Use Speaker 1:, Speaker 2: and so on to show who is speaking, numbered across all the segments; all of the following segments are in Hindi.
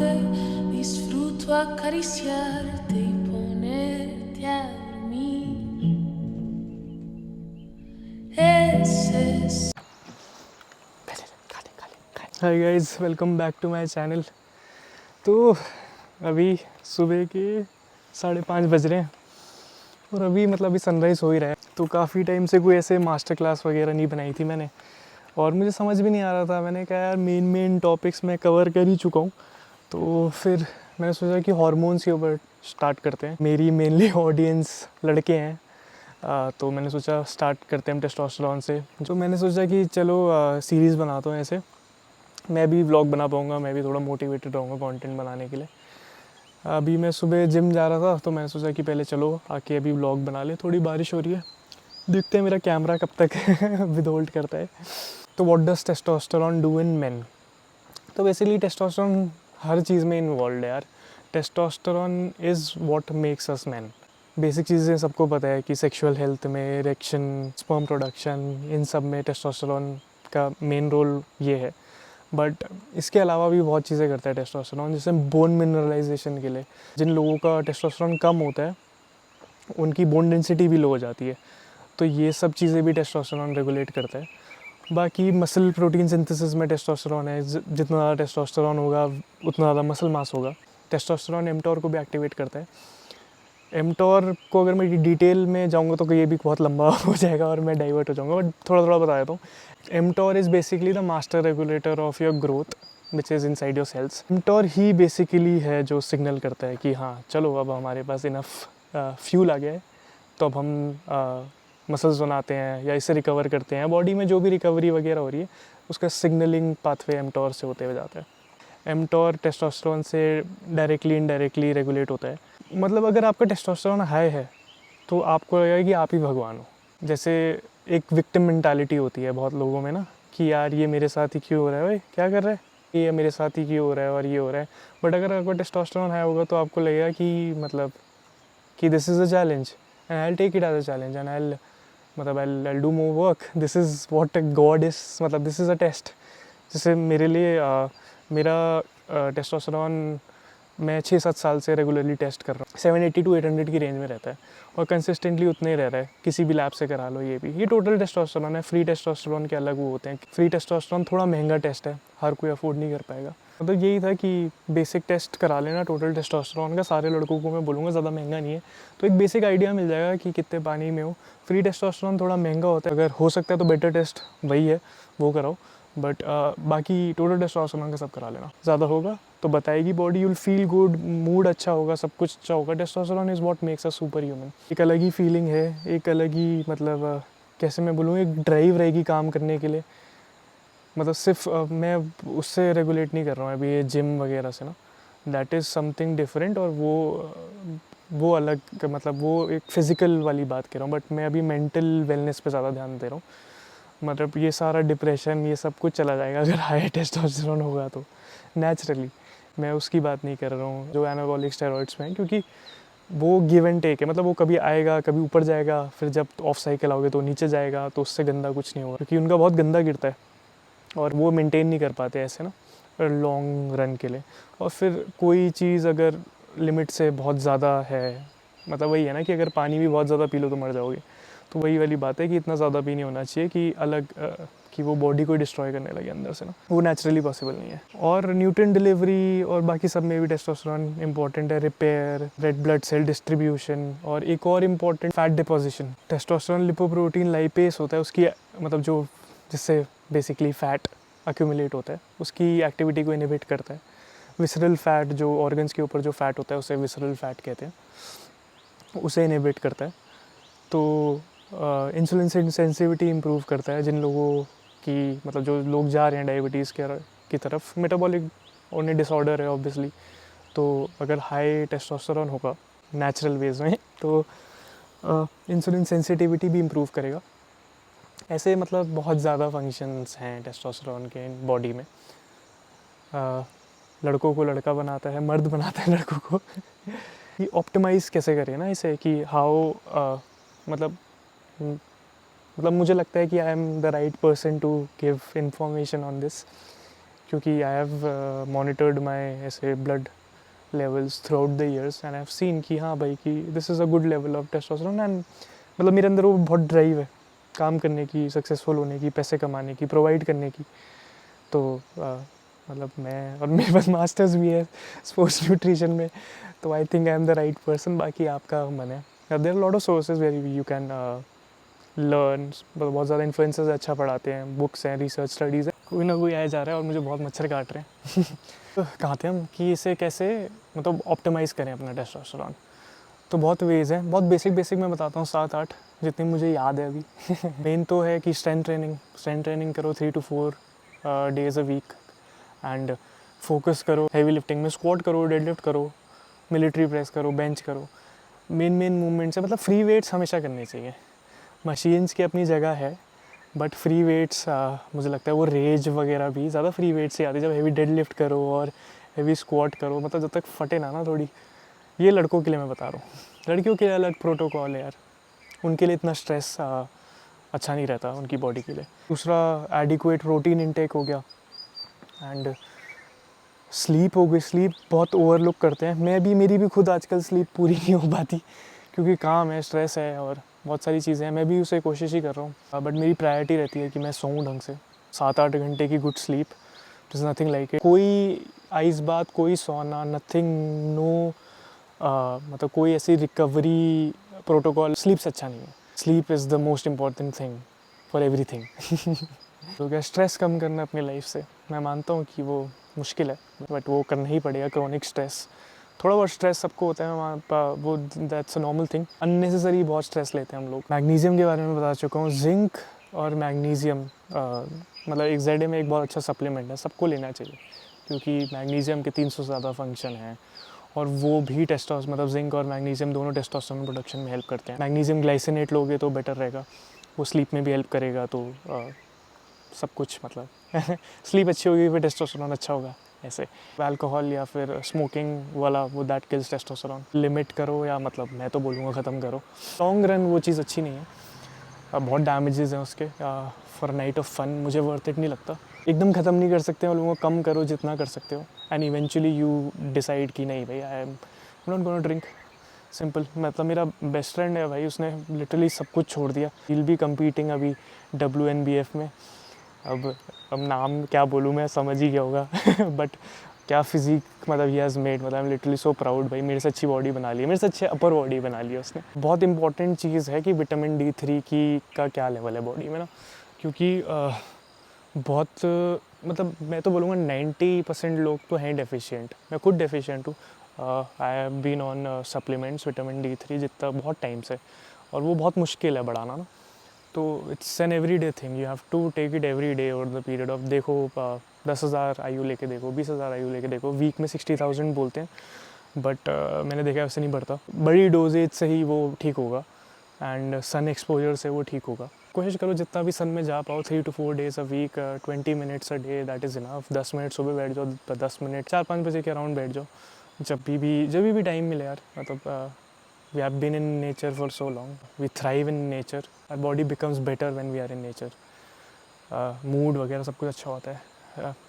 Speaker 1: parte, disfruto acariciarte y ponerte a dormir. Ese es
Speaker 2: hi guys, welcome back to my channel. तो अभी सुबह के 5:30 बज रहे हैं और अभी अभी सनराइज़ हो ही रहा है। तो काफ़ी टाइम से कोई ऐसे मास्टर क्लास वगैरह नहीं बनाई थी मैंने, और मुझे समझ भी नहीं आ रहा था। मैंने कहा यार मेन टॉपिक्स मैं कवर कर ही चुका हूँ, तो फिर मैंने सोचा कि हार्मोन्स के ऊपर स्टार्ट करते हैं। मेरी मेनली ऑडियंस लड़के हैं, तो मैंने सोचा स्टार्ट करते हैं हम टेस्टोस्टेरोन से। जो मैंने सोचा कि चलो सीरीज़ बनाता हूँ ऐसे, मैं भी व्लॉग बना पाऊँगा, मैं भी थोड़ा मोटिवेटेड रहूँगा कंटेंट बनाने के लिए। अभी मैं सुबह जिम जा रहा था, तो मैंने सोचा कि पहले चलो आके अभी व्लॉग बना ले। थोड़ी बारिश हो रही है, देखते हैं मेरा कैमरा कब तक विदहोल्ड करता है। तो what does testosterone do in main? तो बेसिकली टेस्टोस्टेरोन हर चीज़ में इन्वॉल्व है यार। Testosterone is what makes us man. Basic चीज़ें सबको पता है कि सेक्सुअल हेल्थ में, इरेक्शन, स्पर्म प्रोडक्शन, इन सब में टेस्टोस्टेरोन का मेन रोल ये है। बट इसके अलावा भी बहुत चीज़ें करता है टेस्टोस्टेरोन, जैसे बोन मिनरलाइजेशन के लिए। जिन लोगों का टेस्टोस्टेरोन कम होता है उनकी बोन डेंसिटी भी लो हो जाती है, तो ये सब चीज़ें भी टेस्टोस्टेरोन रेगुलेट करता है। बाकी मसल प्रोटीन सिंथेसिस में टेस्टोस्टेरोन है, जितना ज़्यादा टेस्टोस्टेरोन होगा उतना ज़्यादा मसल मास होगा। टेस्टोस्टेरोन एमटोर को भी एक्टिवेट करता है। एमटोर को अगर मैं डिटेल में जाऊँगा तो ये भी बहुत लंबा हो जाएगा और मैं डाइवर्ट हो जाऊँगा, बट थोड़ा थोड़ा बता देता हूँ। MTOR is basically the master regulator of your growth which is inside your cells. MTOR ही बेसिकली है जो सिग्नल करता है कि हाँ चलो अब हमारे पास इनफ फ्यूल आ गया है, तो अब हम मसल्स बनाते हैं या इससे रिकवर करते हैं। बॉडी में जो भी रिकवरी वगैरह हो रही है उसका सिग्नलिंग पाथवे एमटोर से होते हुए जाता है। एमटोर टेस्टोस्टेरोन से डायरेक्टली इनडायरेक्टली रेगुलेट होता है। मतलब अगर आपका टेस्टोस्टेरोन हाई है तो आपको लगेगा कि आप ही भगवान हो। जैसे एक विक्टिम मेंटालिटी होती है बहुत लोगों में ना, कि यार ये मेरे साथ ही क्यों हो रहा है, भाई क्या कर रहा है, ये मेरे साथ ही क्यों हो रहा है और ये हो रहा है। बट अगर आपका टेस्टोस्टेरोन हाई होगा तो आपको लगेगा कि कि this is a challenge and I will take it as a challenge and I do more work. This is what God is, this is a test. जैसे मेरे लिए मेरा टेस्टोस्टेरोन मैं 6-7 साल से रेगुलरली टेस्ट कर रहा हूँ। 780 to 800 की रेंज में रहता है और कंसिस्टेंटली उतने ही रह रहा है। किसी भी लैब से करा लो, ये टोटल टेस्टोस्टेरोन है। फ्री टेस्टोस्टेरोन के अलग वो होते हैं। फ्री टेस्टोस्टेरोन थोड़ा महंगा टेस्ट है, हर कोई अफोर्ड नहीं कर पाएगा। यही था कि बेसिक टेस्ट करा लेना टोटल टेस्टोस्टेरोन का। सारे लड़कों को मैं बोलूँगा, ज़्यादा महंगा नहीं है, तो एक बेसिक आइडिया मिल जाएगा कि कितने पानी में हो। फ्री टेस्टोस्टेरोन थोड़ा महंगा होता है, अगर हो सकता है तो बेटर टेस्ट वही है, वो कराओ। बट बाकी टोटल टेस्टोस्टेरोन का सब करा लेना। ज़्यादा होगा तो बताएगी body, you'll feel good, mood अच्छा होगा, सब कुछ अच्छा होगा। Testosterone is what makes us super human. एक अलग ही फीलिंग है, एक अलग ही कैसे मैं बोलूँ, एक ड्राइव रहेगी काम करने के लिए। सिर्फ मैं उससे रेगुलेट नहीं कर रहा हूँ अभी ये जिम वगैरह से ना, दैट इज़ समथिंग डिफरेंट। और वो अलग वो एक फ़िज़िकल वाली बात कर रहा हूँ, बट मैं अभी मेंटल वेलनेस पे ज़्यादा ध्यान दे रहा हूँ। ये सारा डिप्रेशन ये सब कुछ चला जाएगा अगर हाई टेस्टोस्टेरोन होगा तो, नेचुरली। मैं उसकी बात नहीं कर रहा हूँ जो एनाबॉलिक स्टेरॉइड्स में है, क्योंकि वो गिव एंड टेक है। वो कभी आएगा, कभी ऊपर जाएगा, फिर जब ऑफ साइकिल आओगे तो नीचे जाएगा, तो उससे गंदा कुछ नहीं होगा, क्योंकि उनका बहुत गंदा गिरता है और वो मेंटेन नहीं कर पाते ऐसे ना लॉन्ग रन के लिए। और फिर कोई चीज़ अगर लिमिट से बहुत ज़्यादा है, वही है ना कि अगर पानी भी बहुत ज़्यादा पी लो तो मर जाओगे। तो वही वाली बात है कि इतना ज़्यादा भी नहीं होना चाहिए कि कि वो बॉडी को डिस्ट्रॉय करने लगे अंदर से ना, वो नेचुरली पॉसिबल नहीं है। और न्यूट्रिएंट डिलीवरी और बाकी सब में भी टेस्टोस्टेरोन इंपॉर्टेंट है। Repair, red blood cell distribution, और एक और important fat deposition. Testosterone lipoprotein lipase होता है उसकी, जो जिससे बेसिकली फ़ैट अक्यूमुलेट होता है, उसकी एक्टिविटी को इनहिबिट करता है। विसरल फैट, जो ऑर्गन्स के ऊपर जो फैट होता है उसे विसरल फैट कहते हैं, उसे इनहिबिट करता है। तो इंसुलिन सेंसिटिविटी इम्प्रूव करता है। जिन लोगों की जो लोग जा रहे हैं डायबिटीज़ की तरफ, मेटाबॉलिक उन्हें डिसऑर्डर है ऑब्वियसली, तो अगर हाई टेस्टोस्टेरोन होगा नेचुरल वेज में तो इंसुलिन सेंसिटिविटी भी इम्प्रूव करेगा। ऐसे बहुत ज़्यादा फंक्शंस हैं टेस्टोस्टेरोन के बॉडी में। लड़कों को लड़का बनाता है, मर्द बनाता है लड़कों को कि ऑप्टिमाइज़ कैसे करें ना इसे, कि हाउ मुझे लगता है कि I am the right person to give information on this, क्योंकि आई हैव मॉनिटर्ड माई ऐसे blood levels throughout the years and I have seen कि हाँ भाई कि this is a good level of testosterone and मतलब मेरे अंदर वो बहुत ड्राइव है काम करने की, सक्सेसफुल होने की, पैसे कमाने की, प्रोवाइड करने की। तो मतलब मैं और मेरे पास मास्टर्स भी है स्पोर्ट्स न्यूट्रिशन में, तो I think I am the right person. बाकी आपका मन है। There are lot of sources where you can learn. बहुत ज़्यादा इन्फ्लुएंसर्स अच्छा पढ़ाते हैं, बुक्स हैं, रिसर्च स्टडीज़ है। कोई ना कोई आया जा रहा है और मुझे बहुत मच्छर काट रहे हैं। तो कहाँ थे हम कि इसे कैसे मतलब ऑप्टिमाइज़ करें अपना टेस्टोस्टेरोन। तो बहुत वेज़ हैं, बहुत बेसिक मैं बताता हूँ, 7-8 जितनी मुझे याद है अभी। मेन तो है कि स्ट्रेंथ ट्रेनिंग करो 3 to 4 days a week and focus करो हैवी लिफ्टिंग में, स्क्वाट करो, डेडलिफ्ट करो, मिलिट्री प्रेस करो, बेंच करो। मेन मूवमेंट्स है, मतलब फ्री वेट्स हमेशा करने चाहिए। मशीन्स की अपनी जगह है बट फ्री वेट्स मुझे लगता है वो रेज वगैरह भी ज़्यादा फ्री वेट्स से आती है। जब हैवी डेड लिफ्ट करो और हैवी स्क्वाट करो, मतलब जब तक फटे ना थोड़ी। ये लड़कों के लिए मैं बता रहा हूँ, लड़कियों के लिए अलग प्रोटोकॉल है यार, उनके लिए इतना स्ट्रेस अच्छा नहीं रहता उनकी बॉडी के लिए। दूसरा एडिक्वेट प्रोटीन इनटेक हो गया एंड स्लीप हो गई। स्लीप बहुत ओवरलुक करते हैं, मेरी भी खुद आजकल स्लीप पूरी नहीं हो पाती क्योंकि काम है, स्ट्रेस है और बहुत सारी चीज़ें हैं। मैं भी उसे कोशिश ही कर रहा हूँ बट मेरी प्रायोरिटी रहती है कि मैं सोऊं ढंग से। 7-8 घंटे की good sleep is nothing like it. कोई आइस बात, कोई सोना, नथिंग, नो मतलब कोई ऐसी रिकवरी प्रोटोकॉल स्लीप से अच्छा नहीं है। Sleep is the most important thing for everything. तो क्या स्ट्रेस कम करना अपनी लाइफ से, मैं मानता हूँ कि वो मुश्किल है बट वो करना ही पड़ेगा। क्रॉनिक स्ट्रेस, थोड़ा बहुत स्ट्रेस सबको होता है वहाँ, वो that's a normal thing. Unnecessary बहुत स्ट्रेस लेते हैं हम लोग। मैग्नीशियम के बारे में बता चुका हूँ। जिंक और मैग्नीशियम मतलब एक जेड में एक बहुत अच्छा सप्लीमेंट है, सबको लेना चाहिए क्योंकि मैग्नीशियम के 300 से ज़्यादा फंक्शन हैं और वो भी टेस्टोस मतलब जिंक और मैग्नीशियम दोनों टेस्टोस्टेरोन प्रोडक्शन में हेल्प करते हैं। मैग्नीशियम ग्लाइसिनेट लोगे तो बेटर रहेगा, वो स्लीप में भी हेल्प करेगा। तो सब कुछ मतलब स्लीप अच्छी होगी फिर टेस्टोस्टेरोन अच्छा होगा। ऐसे अल्कोहल या फिर स्मोकिंग वाला वो दैट किल्स टेस्टोस्टेरोन। लिमिट करो या मतलब मैं तो बोलूँगा ख़त्म करो। लॉन्ग रन वो चीज़ अच्छी नहीं है, बहुत डैमेजेस हैं उसके। फॉर नाइट ऑफ फन मुझे वर्थ इट नहीं लगता। एकदम ख़त्म नहीं कर सकते हो लोगों को, कम करो जितना कर सकते हो एंड इवेंचुअली यू डिसाइड कि नहीं भाई I am not gonna drink. Simple. मतलब मेरा बेस्ट फ्रेंड है भाई, उसने लिटरली सब कुछ छोड़ दिया। विल बी कम्पीटिंग अभी WNBF में। अब नाम क्या बोलूँ मैं, समझ ही गया होगा। बट क्या फिजिक मतलब ही हैज़ मेड, मतलब I am literally so proud भाई। मेरे से अच्छी बॉडी बना ली है, मेरे से अच्छे अपर बॉडी बना ली है उसने। बहुत इंपॉर्टेंट चीज़ है कि विटामिन D3 की का क्या लेवल है बॉडी में ना, क्योंकि बहुत मतलब मैं तो बोलूँगा 90% लोग तो हैं डेफिशिएंट। मैं खुद डेफिशिएंट हूँ। I have been on supplements vitamin D3 जितना बहुत टाइम से, और वो बहुत मुश्किल है बढ़ाना ना। तो it's an everyday thing, you have to take it every day over the period of. देखो 10,000 IU लेके देखो, 20,000 IU लेके देखो, वीक में 60,000 बोलते हैं बट मैंने देखा वैसे नहीं बढ़ता। बड़ी डोजेज से ही वो ठीक होगा एंड सन एक्सपोजर से वो ठीक होगा। कोशिश करो जितना भी सन में जा पाओ, 3 to 4 days a week, 20 minutes a day, that is enough. 10 minute सुबह बैठ जाओ, 10 मिनट 4-5 बजे के अराउंड बैठ जाओ, जब भी टाइम मिले यार। मतलब we have been in nature for so long, we thrive in nature, our body becomes better when we are in nature. Mood वगैरह सब कुछ अच्छा होता है।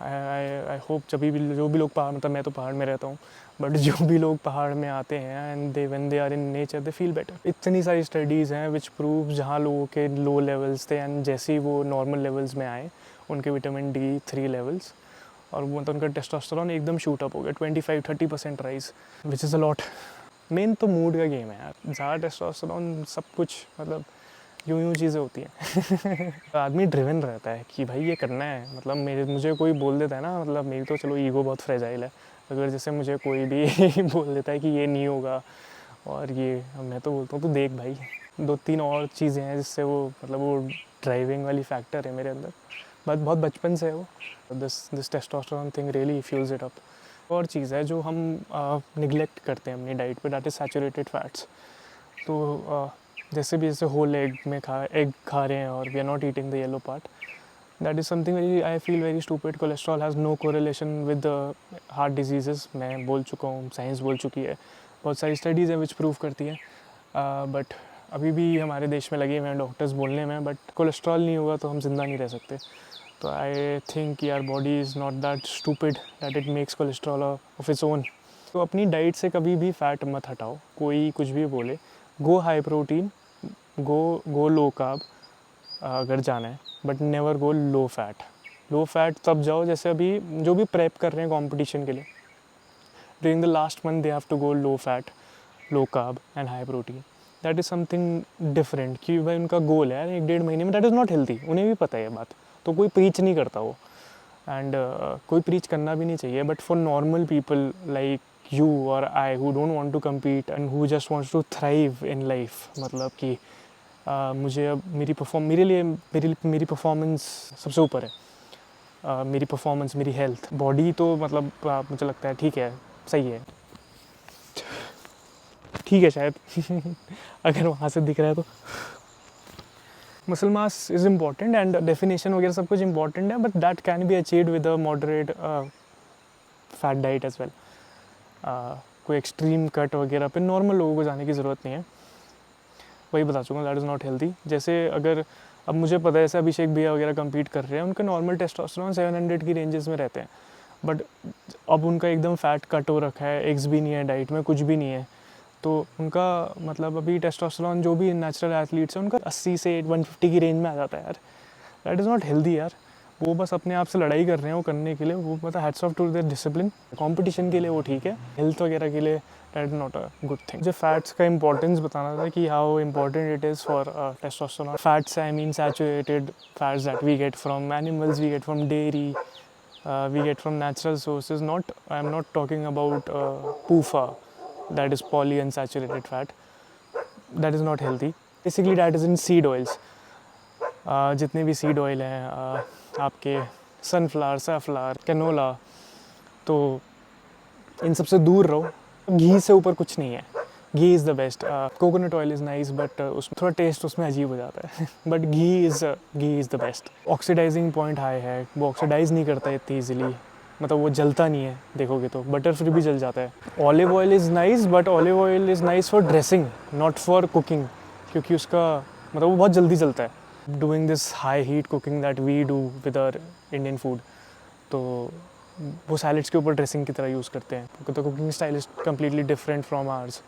Speaker 2: आई होप जो भी लोग पहाड़, मतलब मैं तो पहाड़ में रहता हूँ बट जो भी लोग पहाड़ में आते हैं and when they are in nature they feel better. इतनी सारी स्टडीज़ हैं विच प्रूव जहाँ लोगों के लो लेवल्स थे एंड जैसे ही वो नॉर्मल लेवल्स में आए उनके विटामिन D3 लेवल्स, और वो मतलब उनका टेस्टोस्टेरोन एकदम शूट अप हो गया, 25-30% rise, which is a lot. Main तो मूड का गेम है यार, ज़्यादा टेस्टोस्टेरोन सब कुछ मतलब यूँ चीज़ें होती हैं। आदमी ड्रिवन रहता है कि भाई ये करना है। मतलब मुझे कोई बोल देता है ना, मतलब मेरी तो चलो ईगो बहुत फ्रेजाइल है, अगर जैसे मुझे कोई भी बोल देता है कि ये नहीं होगा और ये, मैं तो बोलता हूँ तो देख भाई 2-3 और चीज़ें हैं जिससे वो मतलब वो ड्राइविंग वाली फैक्टर है मेरे अंदर, बहुत बचपन से है वो। This testosterone thing really fuels it up. और चीज़ है जो हम निगलेक्ट करते हैं अपनी डाइट पे, दैट इज़ सैचुरेटेड फैट्स। तो जैसे होल एग खा रहे हैं और we are not eating the yellow part, that is something very, I feel very stupid. Cholesterol has no correlation with heart disease, मैं बोल चुका हूँ, साइंस बोल चुकी है, बहुत सारी स्टडीज़ हैं विच प्रूव करती है। बट अभी भी हमारे देश में लगे हुए हैं डॉक्टर्स बोलने में, बट कोलेस्ट्रॉल नहीं होगा तो हम ज़िंदा नहीं रह सकते। तो आई थिंक यार body is not that stupid that it makes cholesterol of its own. तो अपनी डाइट से कभी भी फ़ैट मत हटाओ, कोई कुछ भी बोले। गो हाई प्रोटीन, गो लो कार्ब अगर जाना है, but never go low fat. Low fat तब जाओ जैसे अभी जो भी प्रेप कर रहे हैं कंपटीशन के लिए, during the last month they have to go low fat, low carb and high protein. That is something different कि भाई उनका गोल है 1-1.5 महीने में, दैट इज़ नॉट हेल्दी, उन्हें भी पता है ये बात, तो कोई प्रीच नहीं करता वो, एंड कोई प्रीच करना भी नहीं चाहिए। But for normal people like you or I who don't want to compete and who just wants to thrive in life, मतलब कि मुझे अब मेरे लिए मेरी परफॉर्मेंस सबसे ऊपर है। मेरी परफॉर्मेंस, मेरी हेल्थ, बॉडी तो मतलब मुझे लगता है ठीक है, सही है, ठीक है शायद अगर वहाँ से दिख रहा है तो। Muscle mass is important and definition वगैरह सब कुछ इम्पॉर्टेंट है, but that can be achieved with a moderate fat diet as well. कोई एक्सट्रीम कट वगैरह पे नॉर्मल लोगों को जाने की ज़रूरत नहीं है, वही बता चुका, दैट इज़ नॉट हेल्दी। जैसे अगर अब मुझे पता है ऐसे अभिषेक भैया वगैरह compete कर रहे हैं, उनका नॉर्मल टेस्टोस्टेरोन 700 की रेंजेस में रहते हैं, बट अब उनका एकदम फैट कट हो रखा है, एग्स भी नहीं है डाइट में, कुछ भी नहीं है, तो उनका मतलब अभी टेस्टोस्टेरोन जो भी नेचुरल एथलीट्स हैं उनका 80 से 150 की रेंज में आ जाता है यार। दैट इज़ नॉट हेल्दी यार। वो बस अपने आप से लड़ाई कर रहे हैं वो करने के लिए, वो मतलब hats off to their discipline. Competition के लिए वो ठीक है, हेल्थ वगैरह के लिए that is not a good thing. मुझे फैट्स का इंपॉर्टेंस बताना था कि how important it is for testosterone. Fats I mean saturated fats that we get from animals, we get from dairy, we get from natural sources. Not, I'm not talking about PUFA, that is polyunsaturated fat, that is not healthy. Basically that is in seed oils. जितने भी सीड ऑयल हैं आपके सनफ्लावर, सैफलावर, कैनोला, तो इन सबसे दूर रहो। घी से ऊपर कुछ नहीं है, ghee is the best. Coconut oil is nice but उसमें थोड़ा टेस्ट उसमें अजीब हो जाता है but ghee is the best. Oxidising point high है, वो ऑक्सीडाइज नहीं करता इतनी ईजिली, मतलब वो जलता नहीं है, देखोगे तो बटर फिर भी जल जाता है। Olive oil is nice, but olive oil is nice for dressing, not for cooking, क्योंकि उसका मतलब वो बहुत जल्दी जलता है। Doing this high heat cooking that we do with our Indian food, तो वो सैलड्स के ऊपर ड्रेसिंग की तरह यूज़ करते हैं, तो cooking style is completely different from hours,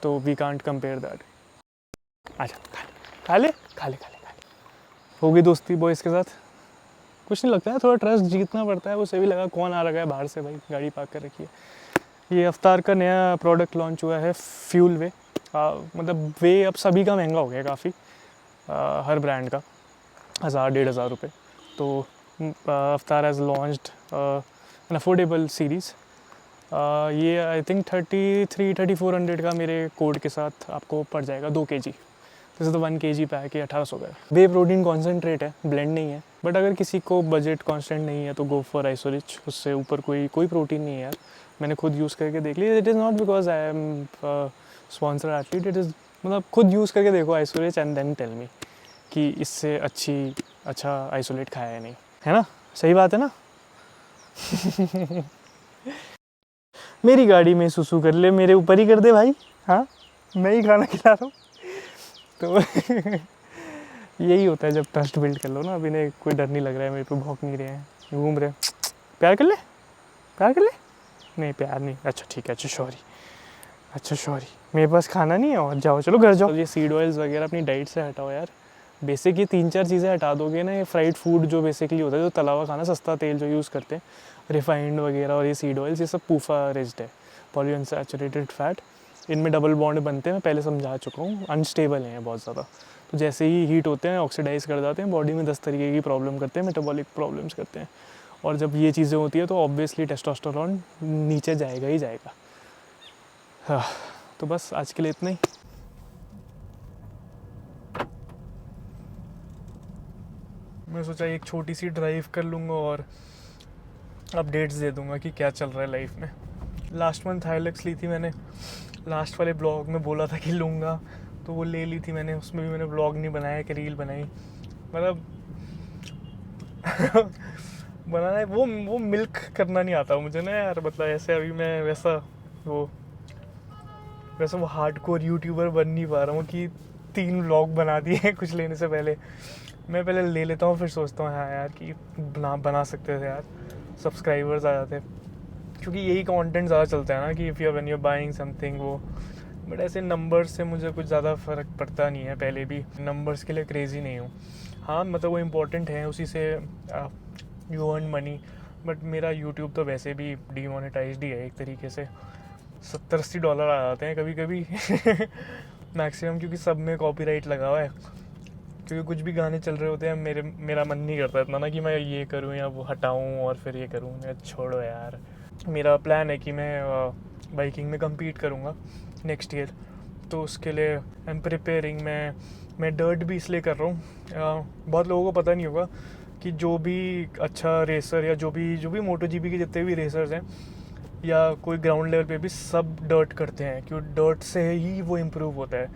Speaker 2: तो वी कांट कंपेयर दैट। अच्छा खा ले। हो गई दोस्ती बॉयज़ के साथ, कुछ नहीं लगता है, थोड़ा ट्रस्ट जीतना पड़ता है। उसे भी लगा कौन आ रहा है बाहर से, भाई गाड़ी पार्क कर रखी है। ये अवतार का नया प्रोडक्ट लॉन्च हुआ है, फ्यूल वे। मतलब वे अब सभी का महंगा हो गया काफ़ी, हर ब्रांड का 1000-1500 रुपये। तो अवतार has launched an affordable series. ये आई थिंक 33-3400 का मेरे कोड के साथ आपको पड़ जाएगा 2 kg। जैसे तो 1 kg पैक है 1800 का। वे प्रोटीन कॉन्सेंट्रेट है, ब्लेंड नहीं है, बट अगर किसी को बजट कॉन्स्टेंट नहीं है तो गो फॉर आइसोरिच, उससे ऊपर कोई प्रोटीन नहीं है यार। मैंने खुद यूज़ करके देख लिया, it is not because I am sponsor athlete, it is मतलब खुद यूज़ करके देखो आइसोरिच एंड देन टेल मी कि इससे अच्छा आइसोलेट खाया है नहीं, है ना? सही बात है ना मेरी गाड़ी में सुसु कर ले, मेरे ऊपर ही कर दे भाई, हाँ मैं ही खाना खिला रहा हूँ तो यही होता है जब ट्रस्ट बिल्ड कर लो ना। अभी ने कोई डर नहीं लग रहा है, मेरे पे भौंक नहीं रहे हैं, घूम रहे हैं। प्यार कर ले नहीं, प्यार नहीं, अच्छा ठीक है, अच्छा सॉरी मेरे पास खाना नहीं है और जाओ, चलो घर जाओ। ये सीड ऑयल्स वगैरह अपनी डाइट से हटाओ यार। बेसिक ये 3-4 चीज़ें हटा दोगे ना, ये फ्राइड फूड जो बेसिकली होता है, जो तला हुआ खाना, सस्ता तेल जो यूज़ करते हैं, रिफाइंड वगैरह, और ये सीड ऑयल्स, ये सब पूफा रिच्ड है, पॉलीअनसैचुरेटेड फैट। इनमें डबल बॉन्ड बनते हैं, मैं पहले समझा चुका हूँ, अनस्टेबल हैं बहुत ज़्यादा। तो जैसे ही हीट होते हैं ऑक्सीडाइज कर जाते हैं, बॉडी में 10 तरीके की प्रॉब्लम करते हैं, मेटाबॉलिक प्रॉब्लम्स करते हैं, और जब ये चीज़ें होती है तो ऑब्वियसली टेस्टोस्टेरोन नीचे जाएगा ही जाएगा। हाँ, तो बस आज के लिए इतना ही। मैं सोचा एक छोटी सी ड्राइव कर लूँगा और अपडेट्स दे दूँगा कि क्या चल रहा है लाइफ में। लास्ट मंथ हाइलक्स ली थी मैंने, लास्ट वाले ब्लॉग में बोला था कि लूँगा, तो वो ले ली थी मैंने। उसमें भी मैंने ब्लॉग नहीं बनाया कि रील बनाई, मतलब बनाना है वो मिल्क करना नहीं आता मुझे ना यार। मतलब ऐसे अभी मैं वैसा वो हार्डकोर यूट्यूबर बन नहीं पा रहा हूँ कि 3 व्लॉग बना दिए हैं कुछ लेने से पहले। मैं पहले ले लेता हूँ, फिर सोचता हूँ हाँ यार कि बना सकते थे यार, सब्सक्राइबर्स आ जाते, क्योंकि यही कंटेंट ज़्यादा चलता है ना कि if you when you buying something वो। बट ऐसे नंबर्स से मुझे कुछ ज़्यादा फ़र्क पड़ता नहीं है, पहले भी नंबर्स के लिए क्रेज़ी नहीं हूँ। हाँ मतलब वो इम्पोर्टेंट है, उसी से यू अर्न मनी, बट मेरा यूट्यूब तो वैसे भी डीमोनेटाइज्ड ही है एक तरीके से। $70-80 आ जाते हैं कभी कभी मैक्सिमम, क्योंकि सब में कॉपीराइट लगा हुआ है, क्योंकि कुछ भी गाने चल रहे होते हैं, मेरा मन नहीं करता इतना ना कि मैं ये करूँ या वो हटाऊँ और फिर ये करूँ। मैं छोड़ो यार, मेरा प्लान है कि मैं बाइकिंग में कम्पीट करूँगा नेक्स्ट ईयर, तो उसके लिए आई एम प्रिपेयरिंग। मैं डर्ट भी इसलिए कर रहा हूँ, बहुत लोगों को पता नहीं होगा कि जो भी अच्छा रेसर या जो भी मोटो जीपी के जितने भी रेसर्स हैं या कोई ग्राउंड लेवल पे भी, सब डर्ट करते हैं, क्योंकि डर्ट से ही वो इम्प्रूव होता है।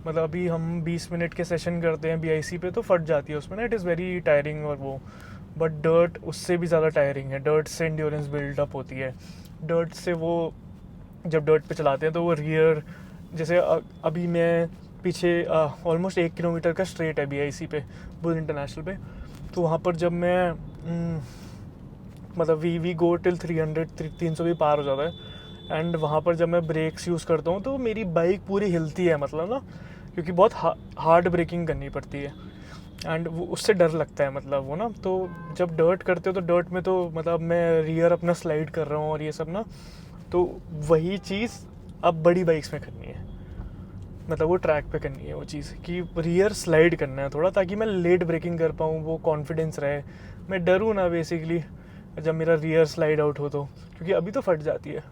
Speaker 2: मतलब अभी हम 20 मिनट के सेशन करते हैं BIC पे, तो फट जाती है उसमें ना, इट इज़ वेरी टायरिंग और वो, बट डर्ट उससे भी ज़्यादा टायरिंग है। डर्ट से एंड्योरेंस बिल्डअप होती है, डर्ट से वो जब डर्ट पे चलाते हैं तो वो रियर, जैसे अभी मैं पीछे ऑलमोस्ट 1 किलोमीटर का स्ट्रेट है BIC पे, बुल इंटरनेशनल पे, तो वहाँ पर जब मैं मतलब वी गो टिल 300 भी पार हो जाता है, एंड वहाँ पर जब मैं ब्रेक्स यूज़ करता हूँ तो मेरी बाइक पूरी हिलती है, मतलब ना, क्योंकि बहुत हार्ड ब्रेकिंग करनी पड़ती है, एंड वो उससे डर लगता है, मतलब वो ना। तो जब डर्ट करते हो तो डर्ट में तो मतलब मैं रियर अपना स्लाइड कर रहा हूँ और ये सब ना, तो वही चीज़ अब बड़ी बाइक्स में करनी है, मतलब वो ट्रैक पे करनी है वो चीज़ कि रियर स्लाइड करना है थोड़ा, ताकि मैं लेट ब्रेकिंग कर पाऊँ, वो कॉन्फिडेंस रहे, मैं डरूँ ना बेसिकली जब मेरा रियर स्लाइड आउट हो तो, क्योंकि अभी तो फट जाती है,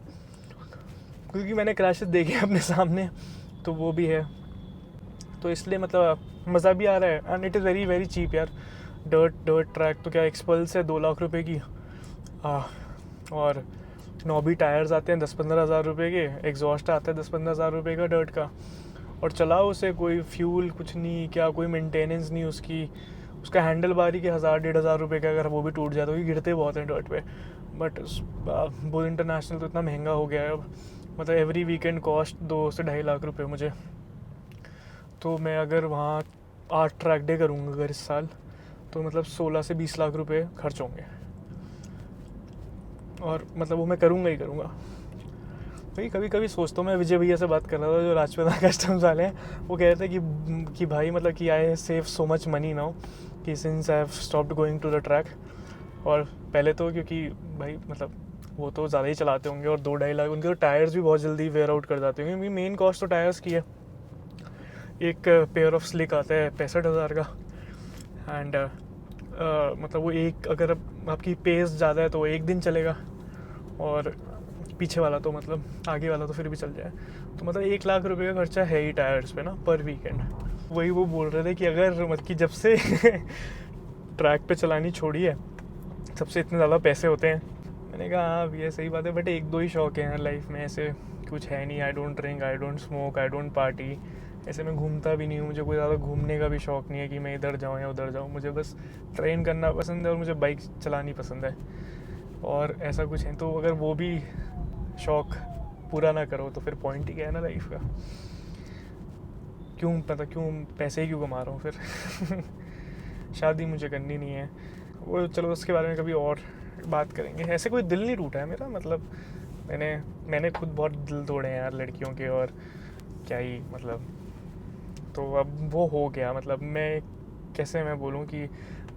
Speaker 2: क्योंकि मैंने क्रैशेस देखे अपने सामने, तो वो भी है। तो इसलिए मतलब मज़ा भी आ रहा है, and it is very very cheap यार। डर्ट ट्रैक तो क्या एक्सपल्स है 2 लाख रुपए की, और नॉबी टायर्स आते हैं 10-15 हज़ार रुपये के, एग्जॉस्ट आता है 10-15 हज़ार रुपये का डर्ट का, और चलाओ उसे, कोई फ्यूल कुछ नहीं, क्या कोई मेंटेनेंस नहीं उसकी, उसका हैंडल बारी के 1000-1500 रुपये का, अगर वो भी टूट जाए तो, गिरते बहुत हैं डर्ट पे। बट बुल इंटरनेशनल तो इतना महंगा हो गया है अब, मतलब एवरी वीकेंड कॉस्ट 2 से 2.5 लाख रुपये मुझे। तो मैं अगर वहाँ 8 ट्रैक डे करूँगा अगर इस साल, तो मतलब 16 से 20 लाख रुपए खर्च होंगे, और मतलब वो मैं करूँगा ही करूँगा। भाई कभी कभी सोचता हूँ, मैं विजय भैया से बात कर रहा था जो राजपथ कस्टम्स वाले हैं, वो कह रहे थे कि भाई मतलब कि I save so much money now कि since I have stopped going to the track. और पहले तो क्योंकि भाई मतलब वो तो ज़्यादा ही चलाते होंगे, और 2-2.5 लाख उनके तो टायर्स भी बहुत जल्दी वेयर आउट कर जाते होंगे, क्योंकि मेन कॉस्ट तो टायर्स की है। एक पेयर ऑफ स्लिक आता है 65,000 का, एंड मतलब वो एक, अगर आपकी पेस ज़्यादा है तो वो 1 दिन चलेगा, और पीछे वाला तो मतलब आगे वाला तो फिर भी चल जाए, तो मतलब 1 लाख रुपए का खर्चा है ही टायर्स पे ना पर वीकेंड। वही वो बोल रहे थे कि अगर मतलब कि जब से ट्रैक पे चलानी छोड़ी है, सबसे इतने ज़्यादा पैसे होते हैं। मैंने कहा हाँ ये सही बात है, बट 1-2 ही शौक हैं लाइफ में, ऐसे कुछ है नहीं। I don't drink, I don't smoke, I don't party, ऐसे मैं घूमता भी नहीं हूँ, मुझे कोई ज़्यादा घूमने का भी शौक़ नहीं है कि मैं इधर जाऊँ या उधर जाऊँ। मुझे बस ट्रेन करना पसंद है और मुझे बाइक चलानी पसंद है, और ऐसा कुछ है। तो अगर वो भी शौक़ पूरा ना करो तो फिर पॉइंट ही क्या है ना लाइफ का, क्यों पैसे ही क्यों कमा रहा हूँ फिर। शादी मुझे करनी नहीं है, वो चलो उसके बारे में कभी और बात करेंगे। ऐसे कोई दिल नहीं टूटा है मेरा, मतलब मैंने खुद बहुत दिल तोड़े हैं यार लड़कियों के, और क्या ही मतलब। तो अब वो हो गया, मतलब मैं बोलूँ कि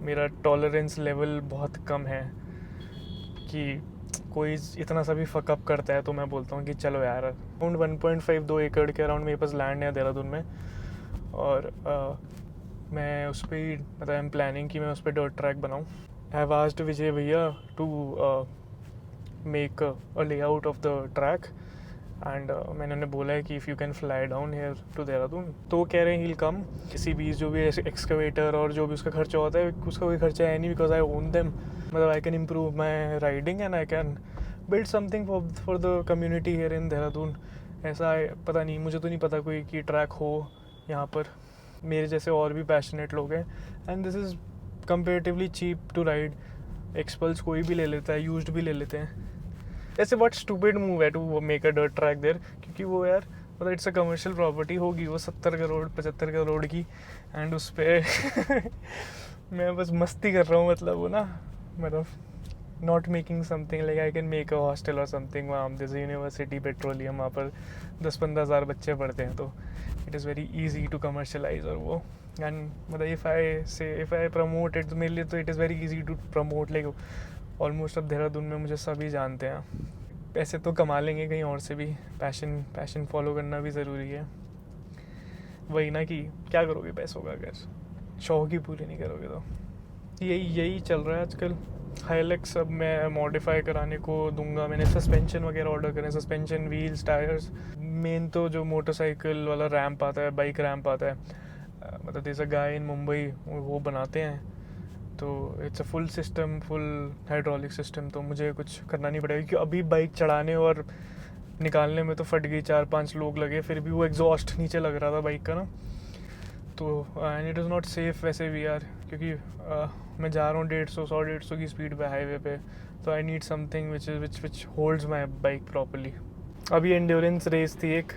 Speaker 2: मेरा टॉलरेंस लेवल बहुत कम है, कि कोई इतना सा भी फकअप करता है तो मैं बोलता हूँ कि चलो यार। अराउंड 1.5-2 एकड़ के अराउंड मेरे पास लैंड है देहरादून में, और मैं उस पर ही मतलब आई एम प्लानिंग कि मैं उस पर डर्ट ट्रैक बनाऊँ। आई हैव आस्क्ड विजय भैया to make a layout of the track, and मैंने उन्हें बोला है कि if you can fly down here to Dehradun, तो वो कह रहे हैं ही कम। किसी भी जो भी एक्सकवेटर और जो भी उसका खर्चा होता है, उसका कोई खर्चा है नहीं, बिकॉज आई ओन देम। मतलब I can improve my riding and I can build something for the community here in Dehradun. ऐसा पता नहीं, मुझे तो नहीं पता कोई कि ट्रैक हो यहाँ पर, मेरे जैसे और भी पैशनेट लोग हैं, and this is comparatively cheap to ride. XPulse कोई भी ले लेता है, यूज्ड भी ले लेते हैं। ऐसे बहुत स्टूपिड मूव है to make a dirt track there, क्योंकि वो यार मतलब इट्स अ कमर्शियल प्रॉपर्टी होगी वो 70 करोड़ 75 करोड़ की, एंड उस पर मैं बस मस्ती कर रहा हूँ, मतलब वो ना, मतलब not making something like I can make a hostel और समथिंग। वहाँ जैसे यूनिवर्सिटी पेट्रोलियम, वहाँ पर 10-15 हज़ार बच्चे पढ़ते हैं, तो it is very easy to commercialise. और वो एंड मतलब इफ़ आई प्रमोट इट, तो मेरे लिए तो it is very easy to promote, like almost अब देहरादून में मुझे सभी जानते हैं। पैसे तो कमा लेंगे कहीं और से भी, पैशन फॉलो करना भी ज़रूरी है। वही ना कि क्या करोगे पैसों का अगर शौक ही पूरे नहीं करोगे तो। यही चल रहा है आजकल। हाइलक्स अब मैं मॉडिफाई कराने को दूंगा, मैंने सस्पेंशन वगैरह ऑर्डर करे, सस्पेंशन, व्हील्स, टायर्स। मेन तो जो मोटरसाइकिल वाला रैम्प आता है, बाइक रैम्प आता है, मतलब देयर इज़ अ गाय इन मुंबई, वो बनाते हैं, तो it's a full system, full hydraulic system, तो मुझे कुछ करना नहीं पड़ेगा। क्योंकि अभी बाइक चढ़ाने और निकालने में तो फट गई, 4-5 लोग लगे, फिर भी वो एग्जॉस्ट नीचे लग रहा था बाइक का ना, तो and it is not safe वैसे भी यार, क्योंकि मैं जा रहा हूँ 150 की स्पीड पे हाईवे पे, तो I need something which holds my bike properly. अभी एंड्योरेंस रेस थी एक,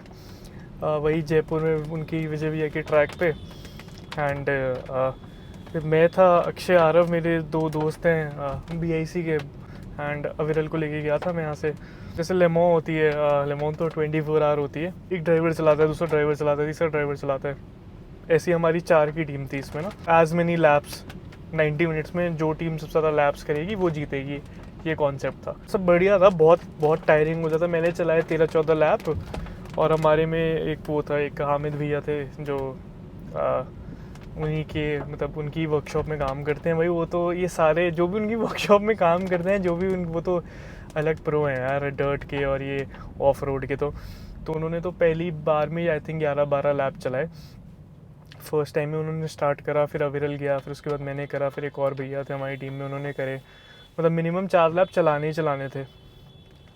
Speaker 2: वही जयपुर में उनकी विजय भैया के ट्रैक पे, एंड मैं था, अक्षय, आरव, मेरे 2 दोस्त हैं BIC के, एंड अविरल को लेके गया था मैं यहाँ से। जैसे लेमो होती है, लेमो तो 24 आवर होती है, एक ड्राइवर चलाता है, दूसरा ड्राइवर चलाता है, तीसरा ड्राइवर चलाता है, ऐसी हमारी 4 की टीम थी इसमें ना। एज मेनी लैप्स 90 मिनट्स में जो टीम सबसे ज़्यादा लैप्स करेगी वो जीतेगी, ये कॉन्सेप्ट था। सब बढ़िया था, बहुत टायरिंग हो जाता। मैंने चलाए 13-14 लैप, और हमारे में एक वो था, एक हामिद भैया थे जो उन्हीं के मतलब उनकी वर्कशॉप में काम करते हैं भाई। वो तो ये सारे जो भी उनकी वर्कशॉप में काम करते हैं, जो भी वो तो अलग प्रो हैं यार, डर्ट के और ये ऑफ रोड के। तो उन्होंने तो पहली बार में आई थिंक 11-12 लैप चलाए। फर्स्ट टाइम में उन्होंने स्टार्ट करा, फिर अविरल गया, फिर उसके बाद मैंने करा, फिर एक और भैया थे हमारी टीम में, उन्होंने करे। मतलब मिनिमम 4 लैप चलाने ही चलाने थे।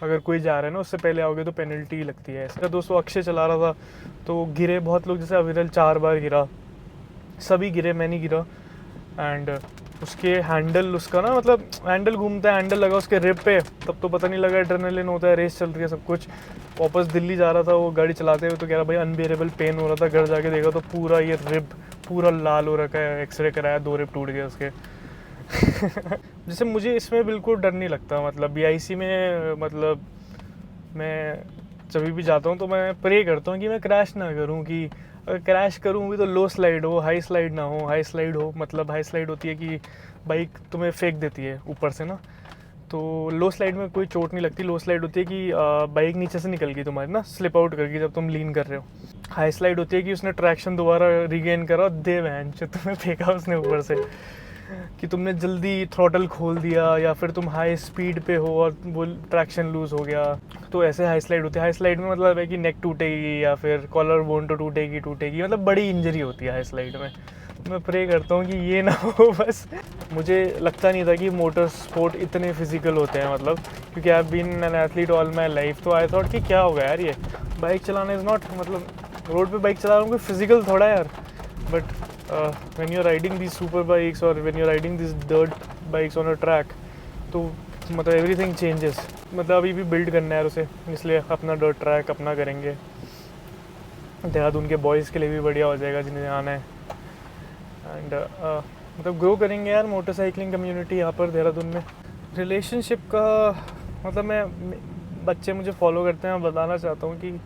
Speaker 2: अगर कोई जा रहा है ना उससे पहले आओगे तो पेनल्टी लगती है। ऐसा दोस्तों अक्षय चला रहा था, तो गिरे बहुत लोग, जैसे अविरल 4 बार गिरा, सभी गिरे, मैं नहीं गिरा। एंड उसके हैंडल, उसका ना मतलब हैंडल घूमता है, हैंडल लगा उसके रिब पे, तब तो पता नहीं लगा, एड्रेनलिन होता है, रेस चल रही है सब कुछ। वापस दिल्ली जा रहा था वो गाड़ी चलाते हुए, तो कह रहा भाई अनबियरेबल पेन हो रहा था। घर जाके देखा तो पूरा ये रिब पूरा लाल हो रखा है, एक्सरे कराया, 2 रिब टूट गए उसके। जैसे मुझे इसमें बिल्कुल डर नहीं लगता, मतलब BIC में मतलब मैं जब भी जाता हूँ तो मैं प्रे करता हूँ कि मैं क्रैश ना करूँ, कि अगर क्रैश करूँ भी तो लो स्लाइड हो, हाई स्लाइड ना हो। हाई स्लाइड हो मतलब हाई स्लाइड होती है कि बाइक तुम्हें फेंक देती है ऊपर से ना, तो लो स्लाइड में कोई चोट नहीं लगती। लो स्लाइड होती है कि बाइक नीचे से निकल गई तुम्हारी ना, स्लिप आउट करके जब तुम लीन कर रहे हो। हाई स्लाइड होती है कि उसने ट्रैक्शन दोबारा रिगेन करा, दे वैन जो तुम्हें फेंका उसने ऊपर से, कि तुमने जल्दी थ्रॉटल खोल दिया, या फिर तुम हाई स्पीड पे हो और वो ट्रैक्शन लूज हो गया, तो ऐसे हाई स्लाइड होती है। हाई स्लाइड में मतलब है कि नेक टूटेगी या फिर कॉलर बोन तो टूटेगी, मतलब बड़ी इंजरी होती है हाई स्लाइड में। मैं प्रे करता हूँ कि ये ना हो बस। मुझे लगता नहीं था कि मोटर स्पोर्ट इतने फिजिकल होते हैं, मतलब क्योंकि I have been an athlete all my life, तो आई थॉट कि क्या होगा यार, ये बाइक चलाना इज़ नॉट, मतलब रोड पे बाइक चला रहा हूँ कोई फिजिकल थोड़ा यार। But when you're riding these super bikes or when you're riding these dirt bikes on a track, तो मतलब everything changes। मतलब अभी भी बिल्ड करना है उसे, इसलिए अपना dirt track अपना करेंगे। देहरादून के बॉयज़ के लिए भी बढ़िया हो जाएगा जिन्हें आना है, एंड मतलब ग्रो करेंगे यार मोटरसाइकिलिंग कम्युनिटी यहाँ पर देहरादून में। रिलेशनशिप का मतलब मैं बच्चे मुझे फॉलो करते हैं, बताना चाहता हूँ कि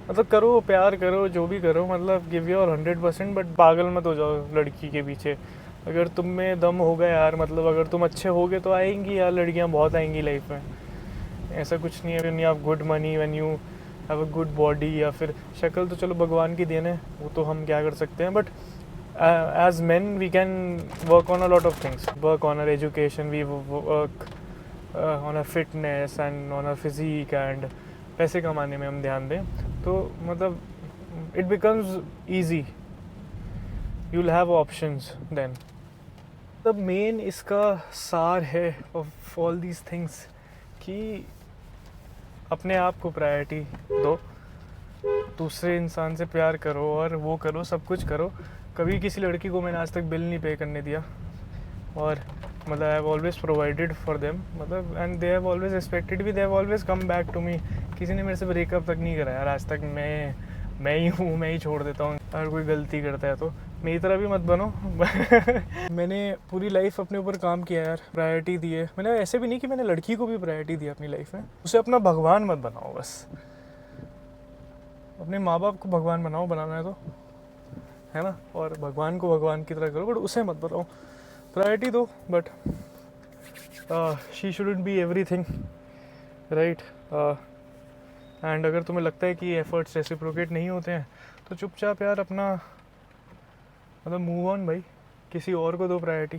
Speaker 2: मतलब करो, प्यार करो, जो भी करो, मतलब गिव योर 100%, बट पागल मत हो जाओ लड़की के पीछे। अगर तुम में दम होगा यार, मतलब अगर तुम अच्छे होगे तो आएंगी यार लड़कियां, बहुत आएंगी लाइफ में। ऐसा कुछ नहीं है, when you have good money, when you have a good body, या फिर शक्ल तो चलो भगवान की देन है, वो तो हम क्या कर सकते हैं। But as men we can work on a lot of things, work on our education, we work on a fitness and on a physique, and पैसे कमाने में हम ध्यान दें, तो मतलब it becomes easy, you will have options then. तब मेन इसका सार है ऑफ ऑल दीज थिंग्स कि अपने आप को प्रायोरिटी दो, दूसरे इंसान से प्यार करो और वो करो, सब कुछ करो। कभी किसी लड़की को मैंने आज तक बिल नहीं पे करने दिया, और मतलब I have always provided for them, मतलब and they have always respected me, they have always come back to me. किसी ने मेरे से ब्रेकअप तक नहीं करा यार आज तक। मैं मैं ही हूँ, मैं ही छोड़ देता हूँ अगर कोई गलती करता है तो। मेरी तरह भी मत बनो। मैंने पूरी लाइफ अपने ऊपर काम किया यार, प्रायोरिटी दी है मैंने। ऐसे भी नहीं कि मैंने लड़की को भी प्रायोरिटी दी अपनी लाइफ में। उसे अपना भगवान मत बनाओ बस। अपने माँ बाप को भगवान बनाओ, बनाना है तो, है ना। और भगवान को भगवान की तरह करो, बट उसे मत बनाओ। प्रायोरिटी दो, but she shouldn't be everything, right. And अगर तुम्हें लगता है कि एफर्ट्स रेसिप्रोकेट नहीं होते हैं तो चुपचाप यार अपना मतलब मूव ऑन भाई, किसी और को दो प्रायोरिटी।